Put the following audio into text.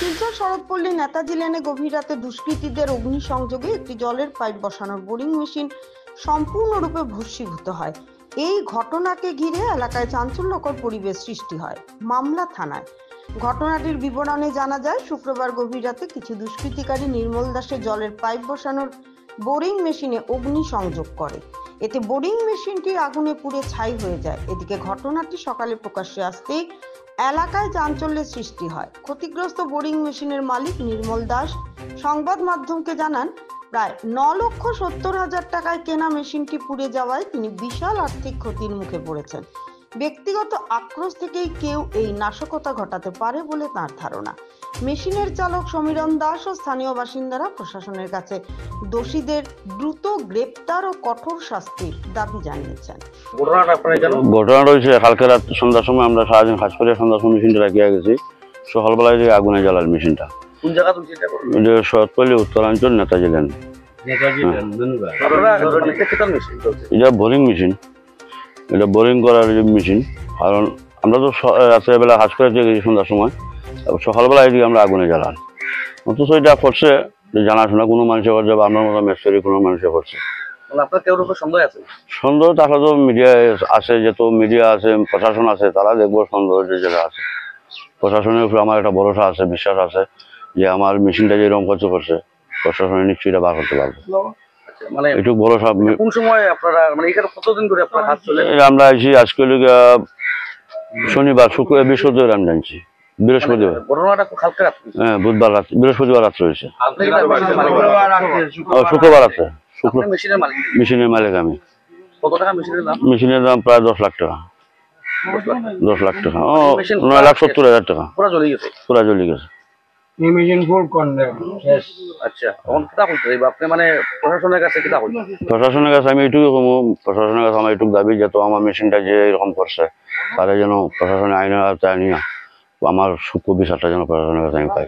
শিলচর শরৎপল্লী নেতাজি লেনে গভীর রাতে দুষ্কৃতীদের অগ্নিসংযোগে একটি জলের পাইপ বসানোর বোরিং মেশিন সম্পূর্ণরূপে ভস্মীভূত হয়। এই ঘটনাকে ঘিরে এলাকায় চাঞ্চল্যকর পরিবেশ সৃষ্টি হয়। মামলা থানায়। ঘটনাটির বিবরণে জানা যায়, শুক্রবার গভীর রাতে কিছু দুষ্কৃতিকারী নির্মল দাসের জলের পাইপ বসানোর বোরিং মেশিনে অগ্নিসংযোগ করে। এতে বোরিং মেশিনটি আগুনে পুড়ে ছাই হয়ে যায়। এদিকে ঘটনাটি সকালে প্রকাশ্যে আসতেই এলাকায় চাঞ্চল্যের সৃষ্টি হয়। ক্ষতিগ্রস্ত বোরিং মেশিনের মালিক নির্মল দাস সংবাদ মাধ্যমকে জানান, প্রায় 9,70,000 টাকায় কেনা মেশিনটি পুড়ে যাওয়ায় তিনি বিশাল আর্থিক ক্ষতির মুখে পড়েছেন। ব্যক্তিগত আক্রোশ থেকেই কেউ এই নাশকতা ঘটাতে পারে বলে তাঁর ধারণা। মেশিনের চালক সমীরণ দাস ও স্থানীয় বাসিন্দারা প্রশাসনের কাছে দোষীদের দ্রুত গ্রেপ্তার ও কঠোর শাস্তির দাবি জানিয়েছেন। ঘটনাটা হয়েছে কালকে রাত সন্ধ্যার সময় আমরা সারাদিন কাজ করে সন্ধ্যার সময় মেশিনটা রাখিয়া গেছি। সকালবেলায় যে আগুনে জ্বালাল মেশিনটা। কোন জায়গা তুমি এটা শরৎপল্লী উত্তরাঞ্চল নেতাজি লেন। এটা বোরিং মেশিন, এটা বোরিং করার মেশিন। কারণ আমরা তো রাত্রেবেলা কাজ করে গেছি সন্ধ্যার সময়, সকালবেলা এদিকে আমরা আগুনে জ্বালান। অথচ এটা করছে জানাশোনা কোনো মানুষের করছে বা আমার মতো মেসরি কোনো মানুষের করছে। সন্দেহ থাকলে তো মিডিয়ায় আছে, যেহেতু মিডিয়া আছে, প্রশাসন আছে, তারা দেখবো সন্দেহ যেটা আছে। প্রশাসনের উপরে আমার একটা ভরসা আছে, বিশ্বাস আছে যে আমার মেশিনটা যে এরকম করছে প্রশাসনের নিশ্চয়ই এটা বার করতে পারবে। মানে একটু ভরসা। কোন সময় আপনারা মানে এখানে কতদিন ধরে আপনার হাত চলে? আমরা আইছি আজকে শনিবার, শুক্রবার, বৃহস্পতিবার আমি জানছি। বৃহস্পতিবার ঘটনাটা কালকে রাত, হ্যাঁ বুধবার রাত, বৃহস্পতিবার রাত্রে হয়েছে। শুক্রবার আছে। মেশিনের মালিক আমি। কত টাকা মেশিনের দাম? মেশিনের দাম প্রায় 10 লাখ টাকা। 10 লাখ টাকা, 9,70,000 টাকা। পুরো জ্বলে গেছে। পুরা জ্বলে গেছে। আচ্ছা, এখন কিতা করতে যাইবা আপনি, মানে প্রশাসনের কাছে কিতা করতে? প্রশাসনের কাছে আমি এটুকু কমু, প্রশাসনের কাছে আমার এটুকু দাবি, যেহেতু আমার মেশিনটা যে এরকম করছে তারা যেন প্রশাসনের আইনের আওতায় নিয়ে আমার সূক্ষ্ম বিচারটা যেন প্রশাসনের কাছে আমি পাই।